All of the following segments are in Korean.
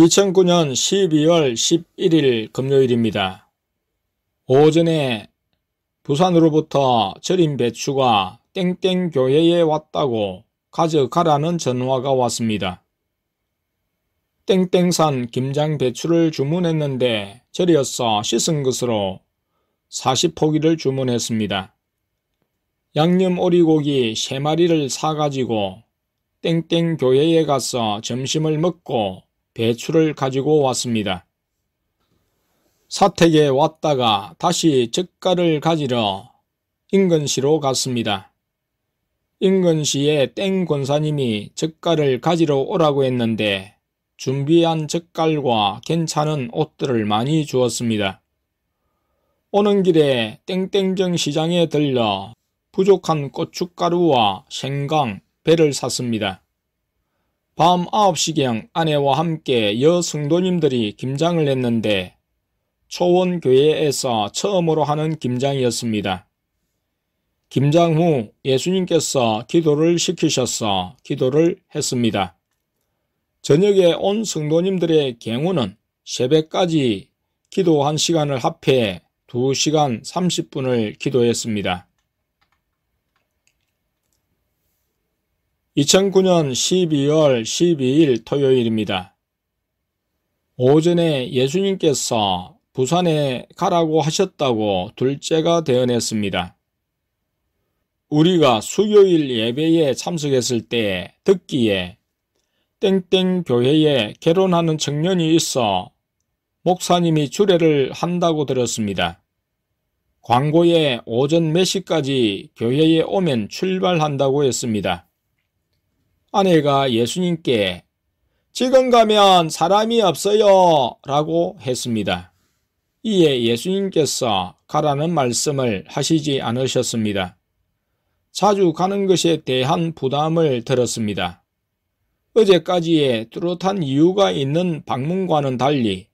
2009년 12월 11일 금요일입니다. 오전에 부산으로부터 절임 배추가 땡땡 교회에 왔다고 가져가라는 전화가 왔습니다. 땡땡산 김장 배추를 주문했는데 절여서 씻은 것으로 40포기를 주문했습니다. 양념 오리고기 3마리를 사가지고 땡땡 교회에 가서 점심을 먹고 배추를 가지고 왔습니다. 사택에 왔다가 다시 젓갈을 가지러 인근시로 갔습니다. 인근시에 땡 권사님이 젓갈을 가지러 오라고 했는데 준비한 젓갈과 괜찮은 옷들을 많이 주었습니다. 오는 길에 땡땡정 시장에 들러 부족한 고춧가루와 생강, 배를 샀습니다. 밤 9시경 아내와 함께 여성도님들이 김장을 했는데 초원교회에서 처음으로 하는 김장이었습니다. 김장 후 예수님께서 기도를 시키셔서 기도를 했습니다. 저녁에 온 성도님들의 경우는 새벽까지 기도한 시간을 합해 2시간 30분을 기도했습니다. 2009년 12월 12일 토요일입니다. 오전에 예수님께서 부산에 가라고 하셨다고 둘째가 대언했습니다. 우리가 수요일 예배에 참석했을 때 듣기에 땡땡 교회에 결혼하는 청년이 있어 목사님이 주례를 한다고 들었습니다. 광고에 오전 몇 시까지 교회에 오면 출발한다고 했습니다. 아내가 예수님께 지금 가면 사람이 없어요 라고 했습니다. 이에 예수님께서 가라는 말씀을 하시지 않으셨습니다. 자주 가는 것에 대한 부담을 들었습니다. 어제까지의 뚜렷한 이유가 있는 방문과는 달리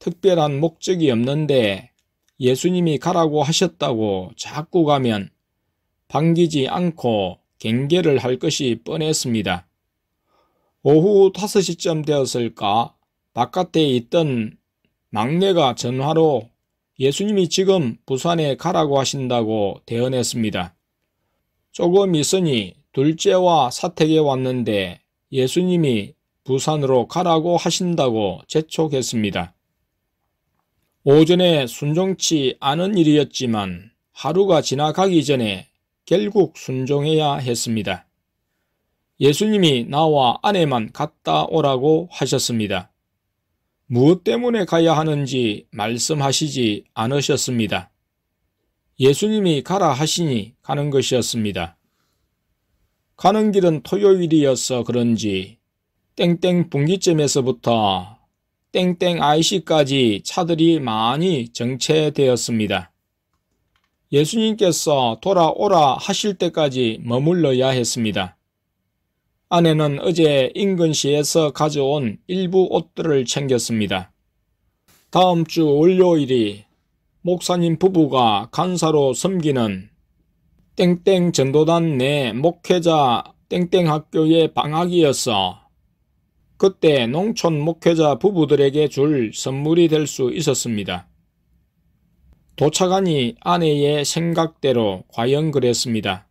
특별한 목적이 없는데 예수님이 가라고 하셨다고 자꾸 가면 반기지 않고 경계를 할 것이 뻔했습니다. 오후 5시쯤 되었을까 바깥에 있던 막내가 전화로 예수님이 지금 부산에 가라고 하신다고 대언했습니다. 조금 있으니 둘째와 사택에 왔는데 예수님이 부산으로 가라고 하신다고 재촉했습니다. 오전에 순종치 않은 일이었지만 하루가 지나가기 전에 결국 순종해야 했습니다. 예수님이 나와 아내만 갔다 오라고 하셨습니다. 무엇 때문에 가야 하는지 말씀하시지 않으셨습니다. 예수님이 가라 하시니 가는 것이었습니다. 가는 길은 토요일이어서 그런지 땡땡 분기점에서부터 땡땡 IC까지 차들이 많이 정체되었습니다. 예수님께서 돌아오라 하실 때까지 머물러야 했습니다. 아내는 어제 인근시에서 가져온 일부 옷들을 챙겼습니다. 다음 주 월요일이 목사님 부부가 간사로 섬기는 땡땡 전도단 내 목회자 땡땡 학교의 방학이어서 그때 농촌 목회자 부부들에게 줄 선물이 될 수 있었습니다. 도착하니 아내의 생각대로 과연 그랬습니다.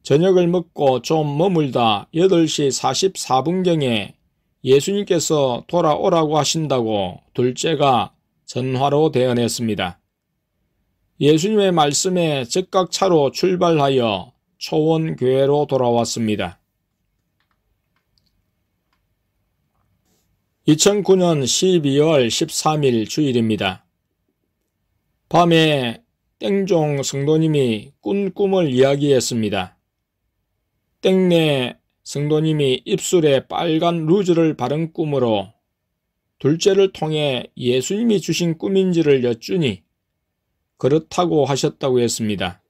저녁을 먹고 좀 머물다 8시 44분경에 예수님께서 돌아오라고 하신다고 둘째가 전화로 대언했습니다. 예수님의 말씀에 즉각 차로 출발하여 초원교회로 돌아왔습니다. 2009년 12월 13일 주일입니다. 밤에 땡종 성도님이 꾼 꿈을 이야기했습니다. 땡내 성도님이 입술에 빨간 루즈를 바른 꿈으로 둘째를 통해 예수님이 주신 꿈인지를 여쭈니 그렇다고 하셨다고 했습니다.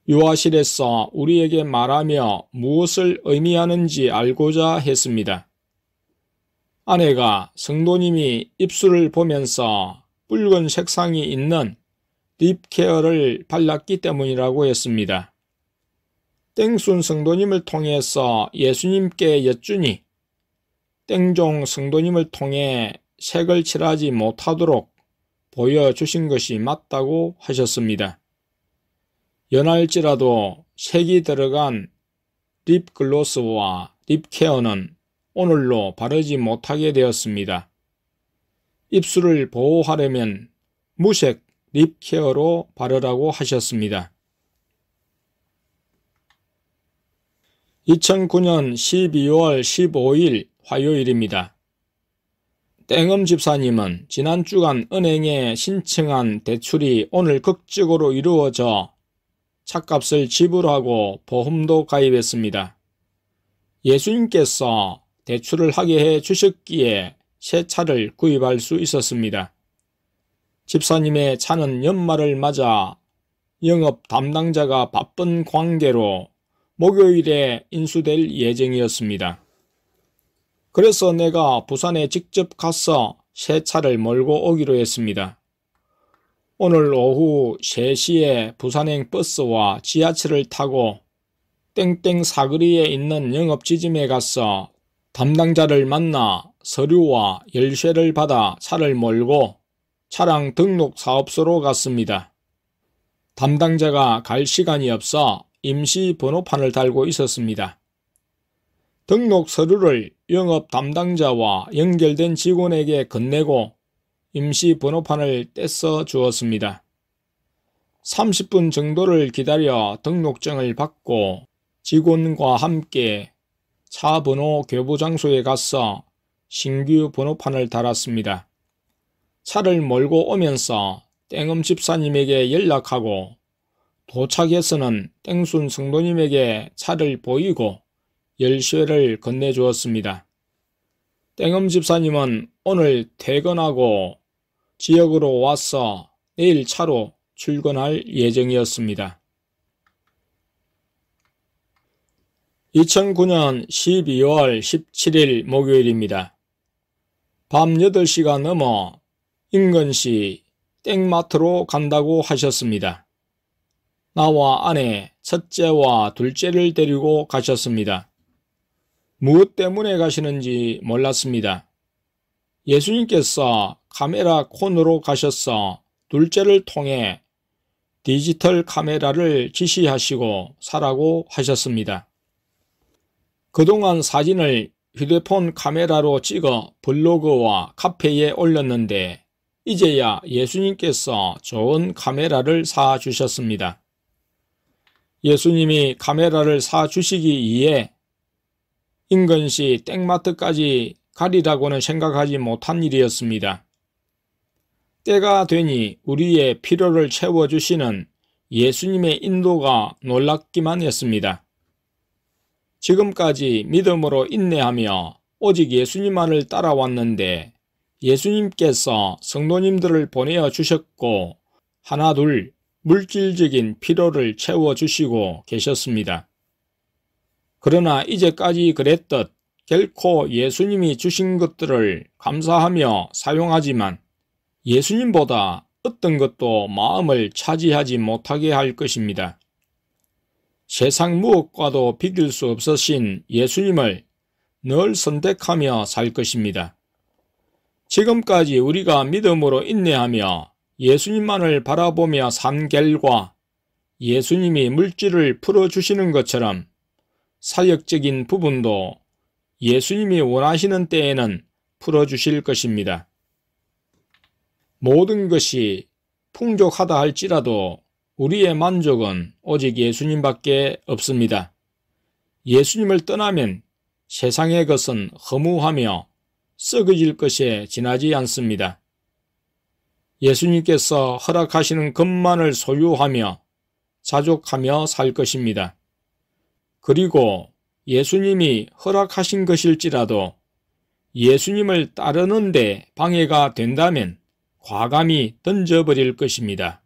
유아실에서 우리에게 말하며 무엇을 의미하는지 알고자 했습니다. 아내가 성도님이 입술을 보면서 붉은 색상이 있는 립케어를 발랐기 때문이라고 했습니다. 땡순 성도님을 통해서 예수님께 여쭈니 땡종 성도님을 통해 색을 칠하지 못하도록 보여주신 것이 맞다고 하셨습니다. 연할지라도 색이 들어간 립글로스와 립케어는 오늘로 바르지 못하게 되었습니다. 입술을 보호하려면 무색 립케어로 바르라고 하셨습니다. 2009년 12월 15일 화요일입니다. 땡엄 집사님은 지난 주간 은행에 신청한 대출이 오늘 극적으로 이루어져 차값을 지불하고 보험도 가입했습니다. 예수님께서 대출을 하게 해 주셨기에 새 차를 구입할 수 있었습니다. 집사님의 차는 연말을 맞아 영업 담당자가 바쁜 관계로 목요일에 인수될 예정이었습니다. 그래서 내가 부산에 직접 가서 새 차를 몰고 오기로 했습니다. 오늘 오후 3시에 부산행 버스와 지하철을 타고 땡땡 사거리에 있는 영업지점에 가서 담당자를 만나 서류와 열쇠를 받아 차를 몰고 차량 등록 사업소로 갔습니다. 담당자가 갈 시간이 없어 임시 번호판을 달고 있었습니다. 등록 서류를 영업 담당자와 연결된 직원에게 건네고 임시 번호판을 떼서 주었습니다. 30분 정도를 기다려 등록증을 받고 직원과 함께 차 번호 교부 장소에 가서 신규 번호판을 달았습니다. 차를 몰고 오면서 땡엄 집사님에게 연락하고 도착해서는 땡순 성도님에게 차를 보이고 열쇠를 건네주었습니다. 땡엄 집사님은 오늘 퇴근하고 지역으로 와서 내일 차로 출근할 예정이었습니다. 2009년 12월 17일 목요일입니다. 밤 8시가 넘어 인근시 땡마트로 간다고 하셨습니다. 나와 아내, 첫째와 둘째를 데리고 가셨습니다. 무엇 때문에 가시는지 몰랐습니다. 예수님께서 카메라 콘으로 가셔서 둘째를 통해 디지털 카메라를 지시하시고 사라고 하셨습니다. 그동안 사진을 휴대폰 카메라로 찍어 블로그와 카페에 올렸는데 이제야 예수님께서 좋은 카메라를 사주셨습니다. 예수님이 카메라를 사주시기 위해 인근시 땡마트까지 가리라고는 생각하지 못한 일이었습니다. 때가 되니 우리의 필요를 채워주시는 예수님의 인도가 놀랍기만 했습니다. 지금까지 믿음으로 인내하며 오직 예수님만을 따라왔는데 예수님께서 성도님들을 보내어 주셨고 하나둘 물질적인 필요를 채워주시고 계셨습니다. 그러나 이제까지 그랬듯 결코 예수님이 주신 것들을 감사하며 사용하지만 예수님보다 어떤 것도 마음을 차지하지 못하게 할 것입니다. 세상 무엇과도 비길 수 없으신 예수님을 늘 선택하며 살 것입니다. 지금까지 우리가 믿음으로 인내하며 예수님만을 바라보며 산 결과 예수님이 물질을 풀어주시는 것처럼 사역적인 부분도 예수님이 원하시는 때에는 풀어주실 것입니다. 모든 것이 풍족하다 할지라도 우리의 만족은 오직 예수님밖에 없습니다. 예수님을 떠나면 세상의 것은 허무하며 썩어질 것에 지나지 않습니다. 예수님께서 허락하시는 것만을 소유하며 자족하며 살 것입니다. 그리고 예수님이 허락하신 것일지라도 예수님을 따르는데 방해가 된다면 과감히 던져버릴 것입니다.